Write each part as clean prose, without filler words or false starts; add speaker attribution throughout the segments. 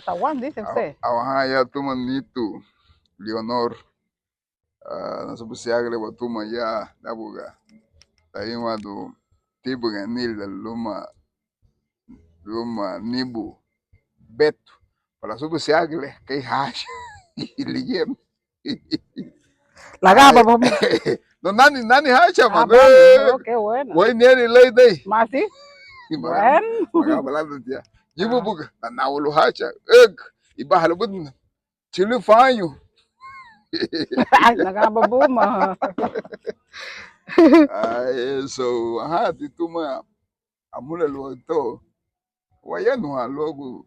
Speaker 1: Tawan, dice usted.
Speaker 2: Awahaya tuma nitu, Leonor. Nasubusiagle watuma ya dabuga. Taima do tibuga nil luma nibu beto. Para subusiagle kay hash. Iligem.
Speaker 1: Lagaba, vamos.
Speaker 2: No nani hacha man.
Speaker 1: Qué bueno.
Speaker 2: Voy neri lay day.
Speaker 1: ¿Más sí? Bueno.
Speaker 2: Magabalado dia. Jibu buga na wulu hacha. Iba halubun. Chilu fanyo.
Speaker 1: Lagaba buma.
Speaker 2: So tituma amula luto. Wayanu logo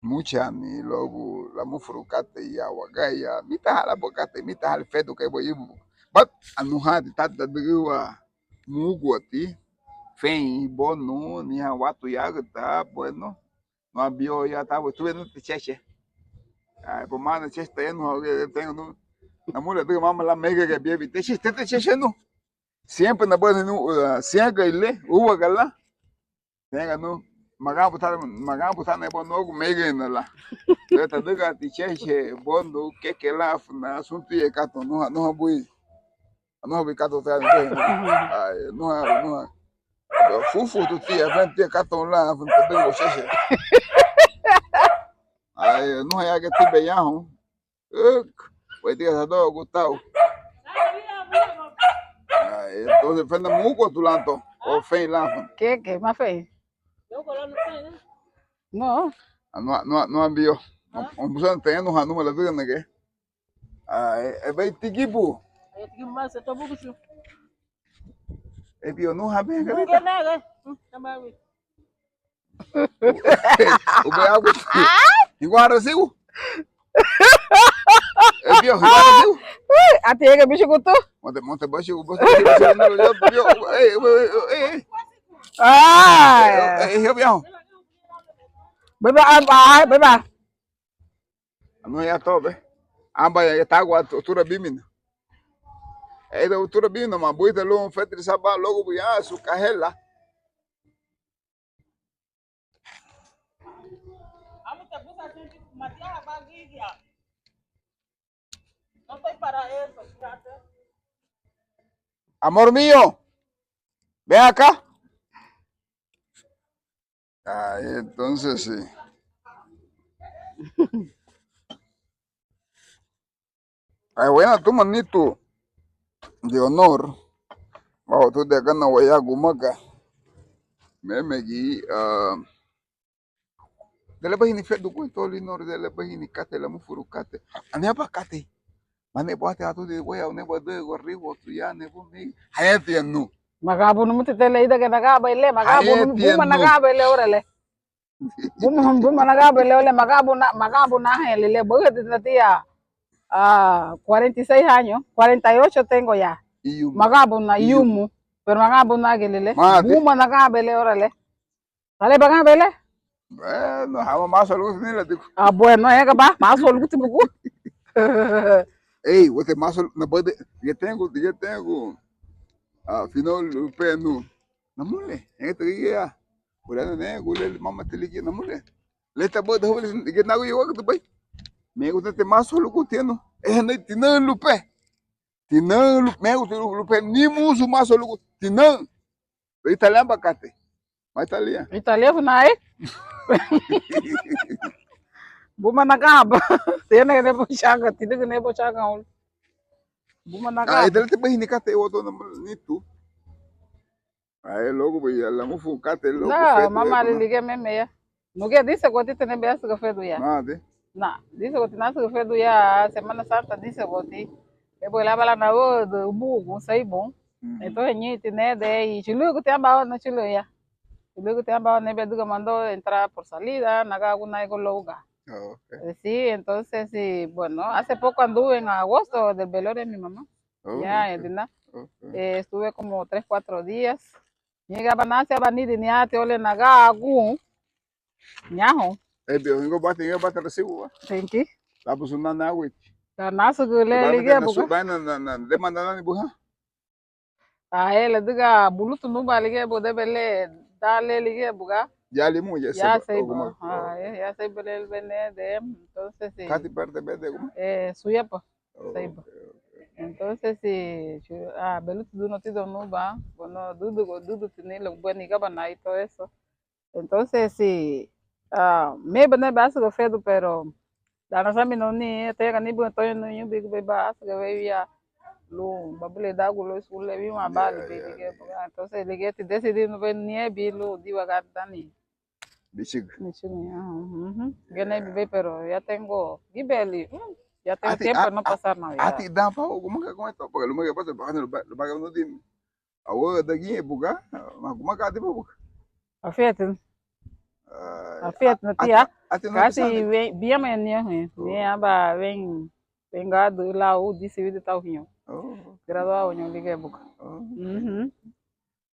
Speaker 2: muchani logo la mufurukate ya wagaya mitahala bokate mitahal fedo kay boyibu. But anuhati tata duwa mugwati fen bonu ni watu yagta bueno no abio ya tabo tuve no techeche. Por mana cheste no tengo no amula duwa mama la mega que biebi techeche no. Siempre na boa no siempre ile uwa gala. Tenga no maga putar ne bono mega na la. Eta duga techeche bono que la na suntu e kato no bui. No bi kato ta no fufu tu tia 20 kato la fu te dugo cheche. No ya que tibe ya ho. Pues dia do gutau. Entonces fue muco tu lanto o fe la.
Speaker 1: ¿Qué más fe? No.
Speaker 2: No envió. On puso teniendo a número de que. Ve tikipu.
Speaker 3: Mas eu tô buguchu.
Speaker 2: Vio no habe.
Speaker 3: Não quer nada. Também.
Speaker 2: O be água. Igual assim. Vio igual assim.
Speaker 1: Até que bicho guto.
Speaker 2: Monte baixo o baixo. Eu viu.
Speaker 1: Beba.
Speaker 2: Não ia tobe. Amba ya tagwa tura bimina. Da tura bimina ma boita lo fetri saba logo buya su kahela.
Speaker 3: Amo te gusta gente matar a barriga. Não tem para eso, fíjate.
Speaker 2: Amor mío. Ven acá. Entonces sí. Bueno, tu manito de honor. Bajo tu de acá no voy a gumaca. Memegi. Dele bahini fedu ko to linor dele bahini kate la mufurukate. Ane apa kate. Mane boate atu de wea ne bode gorribo tu ya ne bumi. Hayati anu.
Speaker 1: Magabu no mute tele ida que nagaba ile magabu no buma nagaba ile orale. Buma nagaba ile ole magabu na hele bote tatia 46 años, 48 tengo ya. Magabu na yumu, pero magabu na gelele. Buma nagaba ile orale. Dale bagabe ile.
Speaker 2: Bueno, hama más algo ni la digo.
Speaker 1: Bueno, que va, más algo te bugu.
Speaker 2: Ey, você mais não pode, eu tenho, final o pé no, na mulher, tu ia, olhando né, olhando mama te liga na mulher, leta boa da rua, que na rua tu vai, me gusta ter mais solo contendo, não tinan lupe, me gusta lupe, nem muso mais solo, tinan, italiano bacate, mas
Speaker 1: italiano não é? Buma nagaba, tiene que nebuchanga, tiene que nebuchanga. Buma nagaba.
Speaker 2: Ele te bahini kate o dono nitu. Logo vai lá mu fu kate logo.
Speaker 1: Não, mama le ligue meme ya. No que dice que te tiene beas que fedo ya.
Speaker 2: Nada.
Speaker 1: Não, dice que tiene que fedo ya Semana Santa dice que te voy lá para na o do bugo, sai bom. Então ni tiene de e chulo que te amba na chulo ya. Chulo que te amba ne bedu que mandó entrar por salida, naga una ego loga.
Speaker 2: Okay.
Speaker 1: Sí, entonces sí, bueno, hace poco anduve en agosto del velorio de mi mamá. Ya, ¿entiendes? Estuve como 3, 4 días. Llegaba nace a venir y ya te ole naga agu. Nyaho.
Speaker 2: Bio, ingo bate recibo.
Speaker 1: Thank you.
Speaker 2: La pues una nawi.
Speaker 1: La naso que le ligue buka.
Speaker 2: Na demanda ni buha.
Speaker 1: Ele diga bulutu nuba ligue bo de bele dale ligue buka.
Speaker 2: Ya limu ya
Speaker 1: Ya
Speaker 2: seba.
Speaker 1: sei
Speaker 2: O como
Speaker 1: ba. Ya sei el bene de entonces sí.
Speaker 2: kati parte bede como.
Speaker 1: Suya pa. Sei ba.
Speaker 2: Okay.
Speaker 1: Entonces sí, belut du no tido no ba. Bueno, dudu tini lo bueno y na y todo eso. Entonces sí, me bene ba se fedo pero da na sami no ni te ga ni bu to no yu big be ba se ve ya lu babule da gulo su le bi ma ba le
Speaker 2: Yeah,
Speaker 1: be
Speaker 2: yeah,
Speaker 1: lige
Speaker 2: yeah.
Speaker 1: entonces le get decidi no ben ni bi lu di wa ga dani.
Speaker 2: Bishig.
Speaker 1: Gene
Speaker 2: Yeah.
Speaker 1: vive, pero ya tengo, Gibeli, ya tengo
Speaker 2: Ati
Speaker 1: tiempo de no pasar Navidad.
Speaker 2: ati dan pa o como que com esto porque lo que pasa es que lo paga no din. Awo daqui é buga. Mas como que ati pa buga.
Speaker 1: Afiat na tia,
Speaker 2: Ati no
Speaker 1: kasi
Speaker 2: pisande.
Speaker 1: bien me ni aba venga de lá o disse vida tal rinho.
Speaker 2: Oh.
Speaker 1: Graduado nyo ligue buka.
Speaker 2: Oh.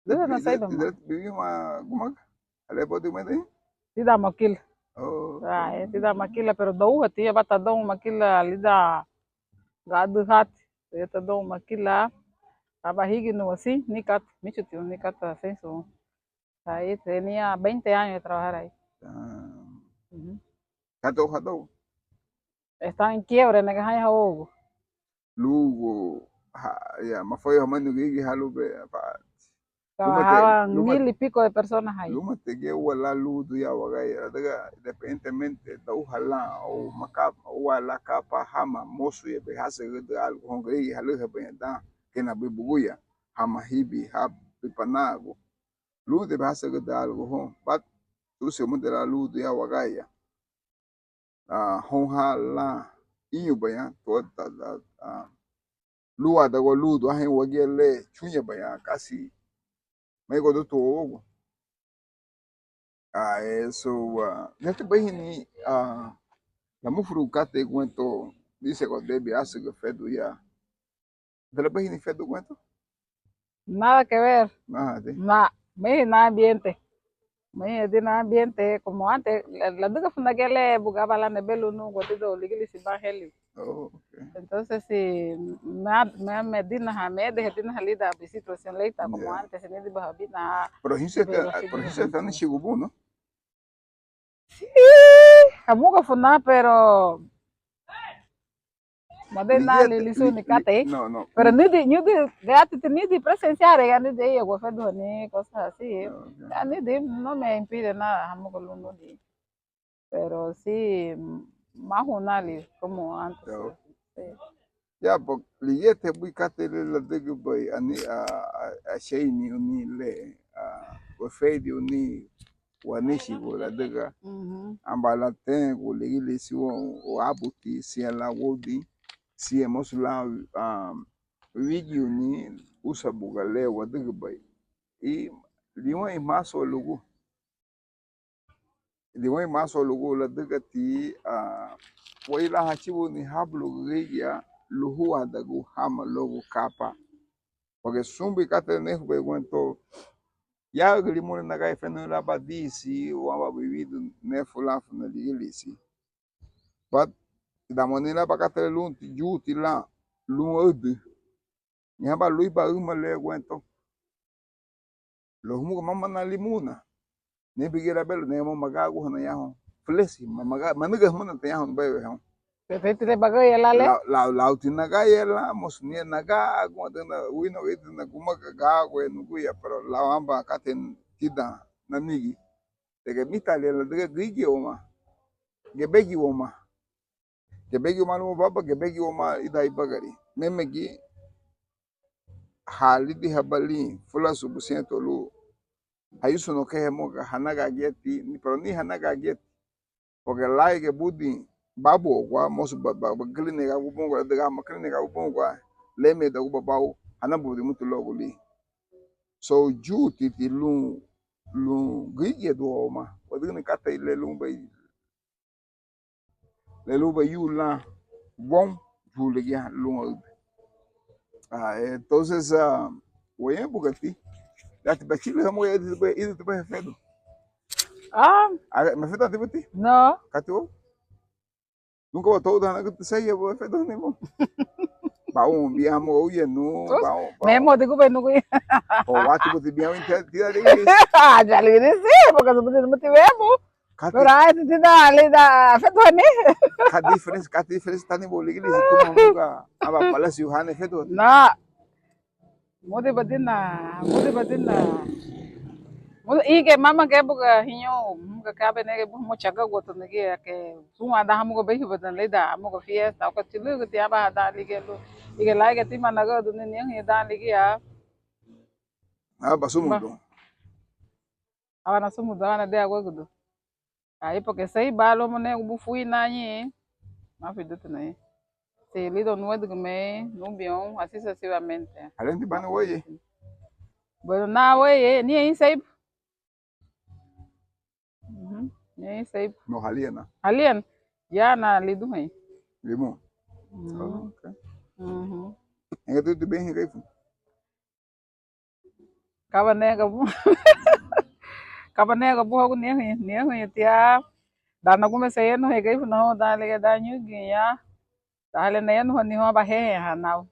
Speaker 1: Deve na saída
Speaker 2: Tidak
Speaker 1: ma.
Speaker 2: bibi ma como que ale pode me tem.
Speaker 1: Tida makil.
Speaker 2: Oh.
Speaker 1: Tida makila pero dou tia bata dou makila lida gadu hat. Eta dou makila aba higi no assim, nikat, michutiu nikat senso. Ahí tenía 20 años de trabajar ahí. Ujú.
Speaker 2: Kato kato.
Speaker 1: Estaba en quiebra, en el Hugo.
Speaker 2: Lugo. Ya, mas foi ramando gigi halu be pa.
Speaker 1: Trabajaban
Speaker 2: Luma
Speaker 1: 1000 y pico de personas ahí.
Speaker 2: luma te ge wala ludu ya wagaya daga independentemente da uhala o makapa o wala kapa hama mosu ye be hase de algo hongri halu he be da kena be buguya hama hibi hab panago ludu be hase de algo hon but tu se mo de la ludu ya wagaya hon hala inyo baya to lua da go ludu ahen wagele chunya baya kasi mai go do to eso, neste bahini, la mufuru kate guento, dice que debe hacer que fedo ya. De la bahini fedo guento?
Speaker 1: Nada que ver.
Speaker 2: Nada, de.
Speaker 1: Me na ambiente. Me de na ambiente como antes. La duda fue que le bugaba la nebelu no gotido ligili si ba heli.
Speaker 2: Oh, okay.
Speaker 1: Entonces si me dina me de dina halida bi situación leita como
Speaker 2: Yeah.
Speaker 1: antes ni de bahabina.
Speaker 2: Pero hice está en Shigubu, ¿no?
Speaker 1: Sí, amuga funa pero Madena lilisu ni kate.
Speaker 2: No, no.
Speaker 1: Pero ni de gati ni de presenciar ya ni de yo fue ni cosas así.
Speaker 2: Okay.
Speaker 1: Ya ni de no me impide nada, amuga luno di. Pero sí más unali como antes.
Speaker 2: So,
Speaker 1: Sí.
Speaker 2: ya, porque ligete muy kate la de que voy a Sheini uni le a Fedi uni wanishi la de ambala tengo ligili si o abuti si la wodi si hemos la video ni usa bugale wa de bai e liwa e maso lugu la de ti wa ila hachibu ni hablu regia luhu adagu hama logo kapa porque sumbi kate ne hube gwento ya glimone na gai fenu la badisi wa vivido ne fulafu na ligili si but da maneira para cá lun juti lá lun ode nya ba lui ba uma le aguento lo humo mama na limuna ne bigira belo ne mo magago na yaho flesi mamaga maniga hmo na yaho ba yaho
Speaker 1: Pero te bagay la le.
Speaker 2: la utina ga yela mos ni na ga aguanta na wino itu na kuma ga go no guya pero la amba katen tida na nigi de que mitale la de gigi oma gebegi oma gebegi oma no baba gebegi oma idai bagari memegi hali di habali fula subu siento lu hayuso no que moga hanaga geti ni pero ni hanaga geti porque lai que budi babu kwa mosu baba kline ga ubongo de ga makline ga ubongo leme da ubabau hanabu di mutu logo li so ju titi lu gige do ma wadini kata ile lu ba yula bom jule ya lu entonces oye bugatti dati bachile hamo ya idi te ba fedo me fedo te bati
Speaker 1: No.
Speaker 2: kati o nunca botou da na que sai ya fedo ni bom Bawo biya mo uye no bawo.
Speaker 1: Memo de kupe nuku.
Speaker 2: O watu ko biya win tira de.
Speaker 1: Ah, já lhe disse, porque eu não tive mesmo. Pero aí tu te dá ali da afeto né?
Speaker 2: Ka difference tani boli que se tuma muga aba pala si uhane feto.
Speaker 1: Na. Mudi badina. Mudi ike mama ke buka hinyo muka kabe ne ke mo chaga goto ne ke sunga da hamu ko behi badan le da hamu ko fiesta ko chilu ke tiaba da li ke lu. Ike lai ke tima naga du ne ne da li ke ya.
Speaker 2: Aba sumu do.
Speaker 1: Awana sumu da wana de agwa gudu. Aí porque sei balo mo ne bu fui na nyi. Ma fi dutu ne. Se lido no é de comer, no bion, assim sucessivamente.
Speaker 2: Além de bana woye.
Speaker 1: Bueno, na we ni aí sei. Ni aí sei.
Speaker 2: No haliena.
Speaker 1: Alien, ya na lido aí.
Speaker 2: Limo.
Speaker 1: Mhm.
Speaker 2: Okay.
Speaker 1: Mhm.
Speaker 2: Enga tu bem refu.
Speaker 1: Kabanega bu hagu ni tia. Dana kume sei no hege no dale da nyugi ya. Dale ne no ni ho ba he ha na.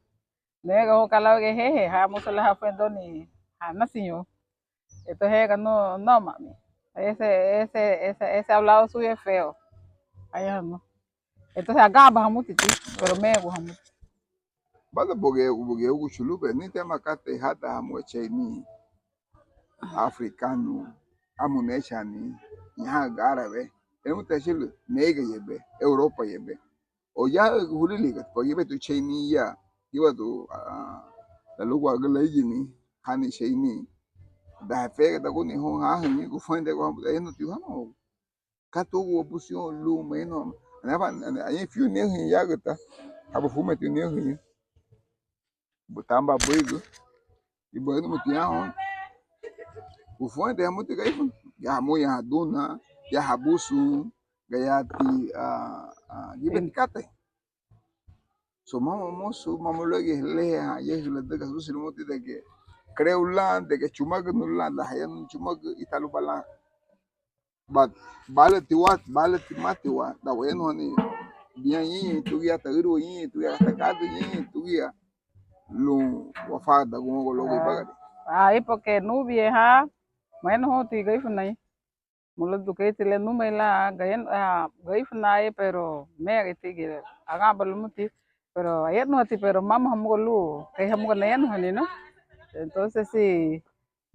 Speaker 1: Nega ho kala ge he ha musala ha fendo ni. Ha na sinyo. Esto es que no mami. Ese hablado suyo es feo. Allá no. Entonces acá bajamos titi, pero me bajamos.
Speaker 2: Bada boge ugu chulube ni tema kate hata hamweche ni africano amunecha ni nya garabe. Emu tashil nega yebe Europa yebe. O ya hulili kat po yebe tu cheni ya. Iwa tu la lugu agala yini hani cheni. Da fe da kuni ho ha ni ku fende ko eno tu ha no. Kato wo busio lu meno. Anaba ayi fiu ne hin ya gata. Aba fume tu ne hin. Butamba boigo. E boigo mutu ya ho. O fone é muito gaifo. Ya mo ya dona, ya habusu, gayati gibet kate. So mama mosu mama logi le ha yesu le daga susil moti de que creo la de que chumag no la da hayan chumag italu bala. But bala ti matiwa da bueno ni bien yi tu ya ta uru yi tu ya ta kadu yi tu ya lu wafa da go logi bagadi.
Speaker 1: Ahí porque no vieja, bueno, hoti gaifo nai. Mulo duke tile no me la gayen gaifo nai pero me agiti gire. Aga balumuti pero ayer no ati pero mama hamugo lu, que hamugo nayan hani no. Entonces si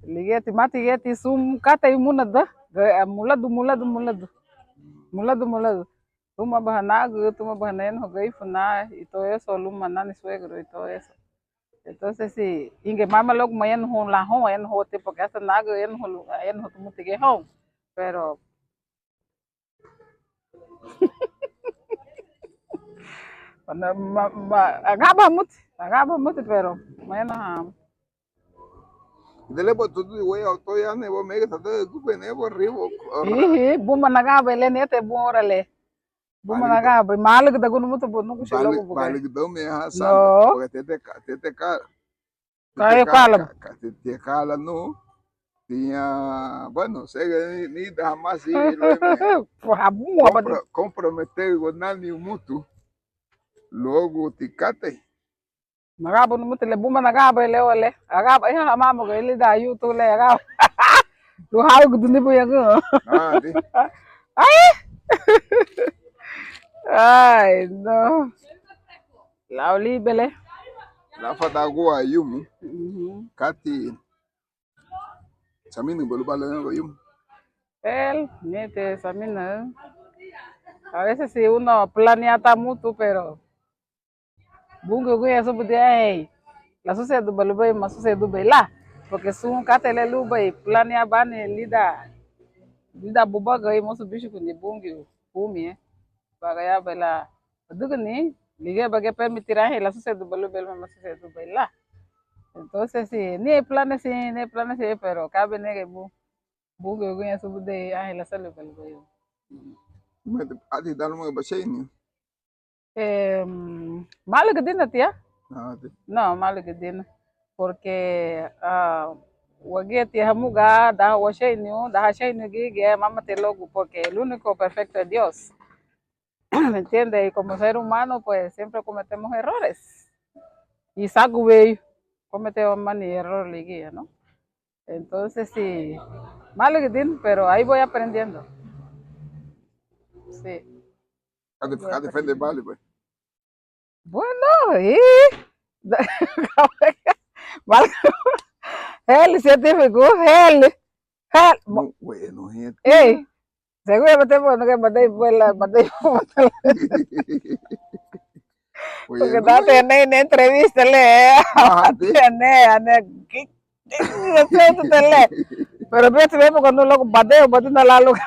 Speaker 1: ligeti mati geti sum kata imunada, muladu. Tuma bahanagu, tuma bahanayan ho gaifo na, y todo eso luma nani suegro y todo eso. Entonces si inge mama logo mayan ho la ho en ho te porque hasta nago en ho tumuti ge ho. Pero agaba muti pero mayan ha.
Speaker 2: Dele por tudo güey auto ya nebo mega tata kupe nebo ribo.
Speaker 1: Buma nagaba le nete borale. Buma nagaba malu da gunu mutu bonu ku shelo bu.
Speaker 2: Balig do me ha san
Speaker 1: No,
Speaker 2: porque tete te cala no tinha bueno sei ni da mais comprometer com nani mutu logo ticate
Speaker 1: Magaba no mutu le buma nagaba le ole. Agaba ya mama go ele da yu to le agaba. Tu hau gu duni bu ya go.
Speaker 2: di
Speaker 1: Ay, no. Lauli bele.
Speaker 2: la fata gua yumu kati samini bolu balo go yumu
Speaker 1: Nete, Samina. A veces si uno planeata mucho, pero bungo gue eso puede la sociedad do balubay mas sociedad do bela porque sun katele lubay planea bane lida buba gai mosu bicho kundi bungo pumi bagaya bela dugni liga baga permitirá la sociedad do balubay mas sociedad do bela entonces si ni planes pero cabe nege bungo gue eso puede la sala balubay
Speaker 2: ati dalo mo ba ni
Speaker 1: malo que tiene tía
Speaker 2: di
Speaker 1: no malo que tiene porque wageti hamuga da hashainu gige mama te logo porque el único perfecto es Dios. ¿Me entiende? Y como ser humano pues siempre cometemos errores. y saco bello, comete mani error liguía, ¿no? Entonces sí, malo que tiene, pero ahí voy aprendiendo. Sí.
Speaker 2: Cada defende vale, pues.
Speaker 1: Bueno, y él científico, él,
Speaker 2: Muy bueno, gente.
Speaker 1: ey, seguro que bueno que maté, porque
Speaker 2: Bueno,
Speaker 1: estaba teniendo entrevista, pero pienso que cuando un loco bateo, batendo la loca,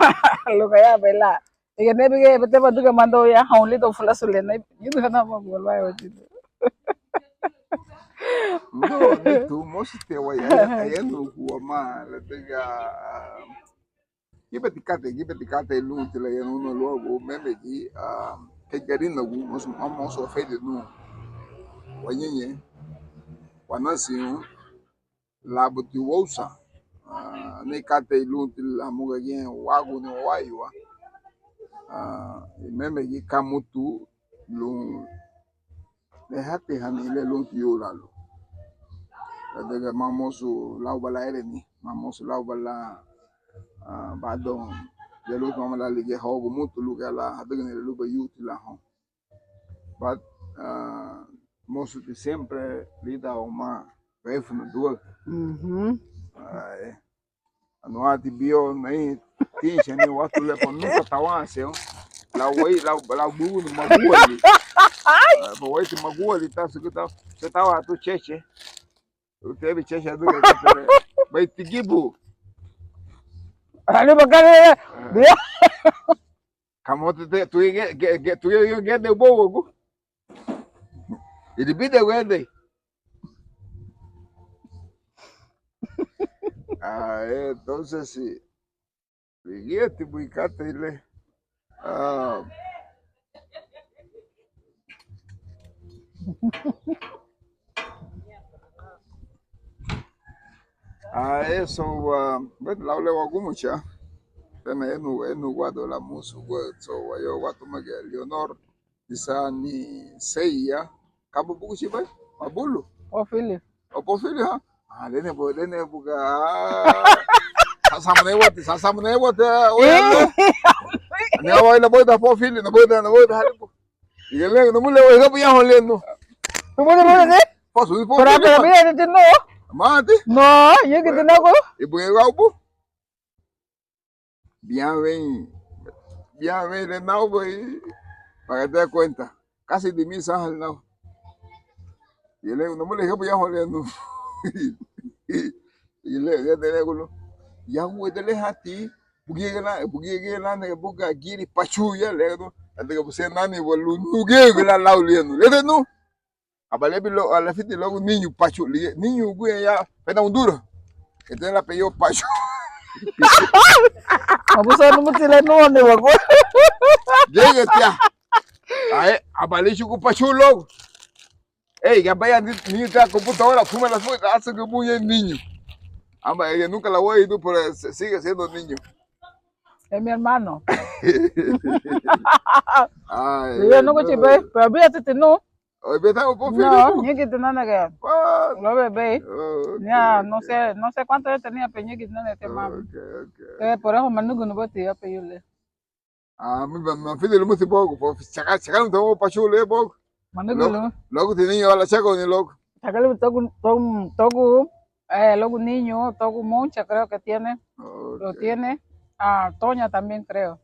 Speaker 1: loca ya, ¿verdad? Y que nebi que bete batu que mando ya a un lito fula sulena, y no nada más vuelva a decir.
Speaker 2: no, ni tu mosiste, güey. Allá no hubo más. Le tenga. Gibetikate, lutila, ya no logo, meme, que garina, vamos a hacer no. Wanyenye, wanasiyo, labo tiwosa. Ne kate lutila, muga yen, wago ni waiwa. Meme, kamutu, lu. Dejate hanile luntio lalo. Daga mamosu laubala ereni, mamosu laubala badon. De luto mamala lige hogo mutu luga la hadagani luga yuti la hon. But most de sempre lida uma refno dual. Anuati bio nei tinha ni watu lepo nunca tawanse. La wei la bugu no maguali. Ba wei ti maguali tá seguta. Você tava tu cheche. Eu teve cheche do que vai tigibu.
Speaker 1: Ali bakal dia.
Speaker 2: Kamu tu get de bogo. Ele bide wende. Entonces sí. Fíjate, buicate ile. Eso la le wa gumucha. Tena enu guado la musu so yo watu mage Leonor isani seia kabu buku sibai mabulu
Speaker 1: Oh, Philip.
Speaker 2: opo fili ha lene buga sasam ne wati oyalo ne wa ila boy da po fili na boy da halipo igele no mule wa gabu ya holeno
Speaker 1: ¿Tú puedes ver qué?
Speaker 2: poso po
Speaker 1: Pero mira, no.
Speaker 2: mate
Speaker 1: No, yo que te nago.
Speaker 2: ibu gaupo bien ven de nao boy para que te des cuenta casi de mil al nao y le no me le dije pues ya jodiendo y le ya te digo ya güey te le hati bugie la ne buga giri pachu ya le no ande que você nani bolu nuge la lauliendo le no abale bilo a la fiti logo niño pachu niño güey ya pena un duro que tiene el apellido pachu
Speaker 1: Vamos a no me no ne wago.
Speaker 2: llega tía ay abale chuku pachu logo. Ey, que vaya niño te la computadora, fuma las fuerzas, hace que muy bien niño. Amba, ella nunca la voy a ir, pero sigue siendo niño.
Speaker 1: Es mi hermano.
Speaker 2: Ay,
Speaker 1: Yo no coche ve, pero fíjate no.
Speaker 2: Hoy me estamos por fin.
Speaker 1: No, ni que te nada que. Lo bebé. Ya, no sé cuánto yo tenía, pero ni que nada este mami. Por eso me no voy a tirar pedirle.
Speaker 2: Me fui de lo muy poco, pues sacar un tomo para chule poco. Logo de niño a la chaco ni loco.
Speaker 1: Sacarle luego niño, toco mucha creo que tiene. Lo tiene. Toña también creo.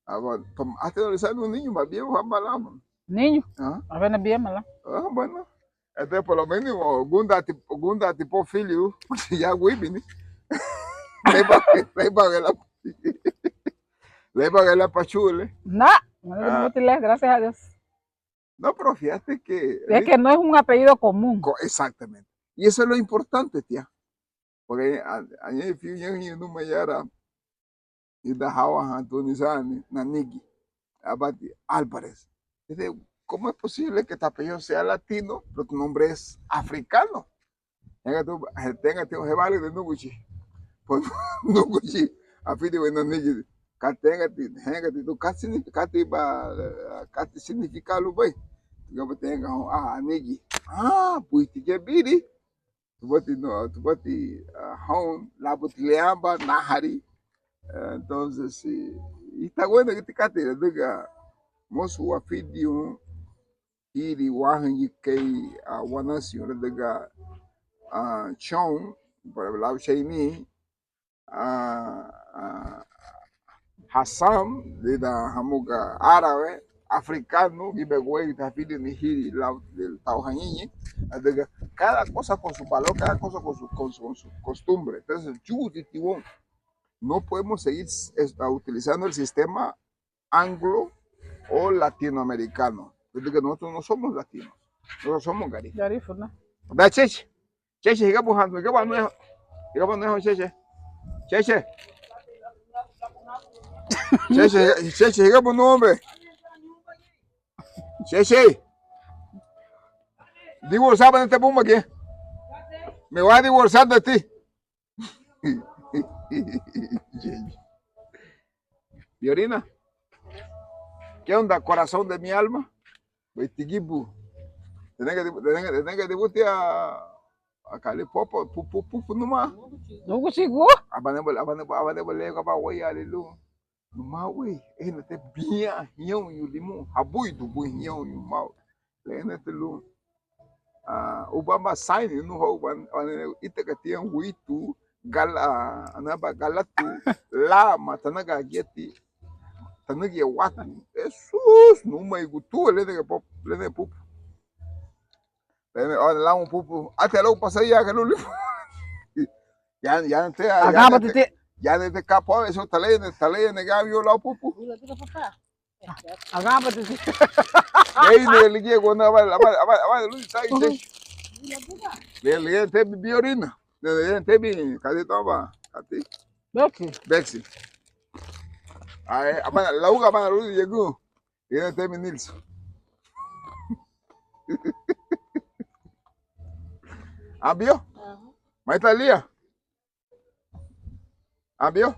Speaker 2: Bueno, hasta adolescente un niño más viejo, jambalamos.
Speaker 1: Niño. A ver, bien, ¿verdad?
Speaker 2: Bueno. Entonces, por lo menos, Gunda tipo filho, ya güey, ¿no? Le pagué la pachule.
Speaker 1: No, gracias a Dios.
Speaker 2: No, pero fíjate que...
Speaker 1: Es que no es un apellido común.
Speaker 2: Exactamente. Y eso es lo importante, tía. Porque ayer fui en un mayara y dejaba a Antonizani, Nanigi, Abati Álvarez. Dice, ¿cómo es posible que tu apellido sea latino, pero tu nombre es africano? Tenga tu jevale de Nuguchi. Pues Nuguchi, a fin de Nanigi. Tenga tu casi significado, güey. Gaba tenga nigi. Puiti ke biri. Tubati no, tubati hon labuti leamba nahari. Entonces, y está bueno que te cate, diga, mosu wa video iri wahan yi kei wanasi ora diga chong, para lau shaini Hassam, de la Hamuga árabe, africano, y begüey, tafili ni hiri, del taujanini, cada cosa con su valor, cada cosa con su costumbre. Entonces, no podemos seguir utilizando el sistema anglo o latinoamericano. Desde que nosotros no somos latinos, nosotros somos garífunas.
Speaker 1: Garifuna.
Speaker 2: ¿Verdad, Cheche? Cheche, Cheche. Cheche. Cheche, digamos un nombre. Cheche. Divorciame de este puma aquí. Me voy a divorciar de ti. Viorina, ¿qué onda, corazón de mi alma? Tigibu. Tenés que dibujar a Cali Popo, pupu nomás.
Speaker 1: No consigo.
Speaker 2: Abane boleh kapa wai alilu. Nomás wey, te bien, hião e o limão, rabui do boi hião e o mal. Lene lu. Obama sign no rouban, itakatia huitu, anaba galatu, lama, tanaga geti. Tanagi watu, Jesus, numa igutu, lene pupu. Olha lá pupu, até logo passei a aquele livro. Ya não tem.
Speaker 1: Acábate.
Speaker 2: Ya desde capo, eso talay negavio lá pupu.
Speaker 1: Acábate.
Speaker 2: Aí ele liga quando vai luz sai. Ele teve biorina. Ele teve, cadê tava? Cadê? Bexi. Aí, lá o cabana luz chegou. Ele teve Nilson. Abió? Mas tá ali, ó. Abió?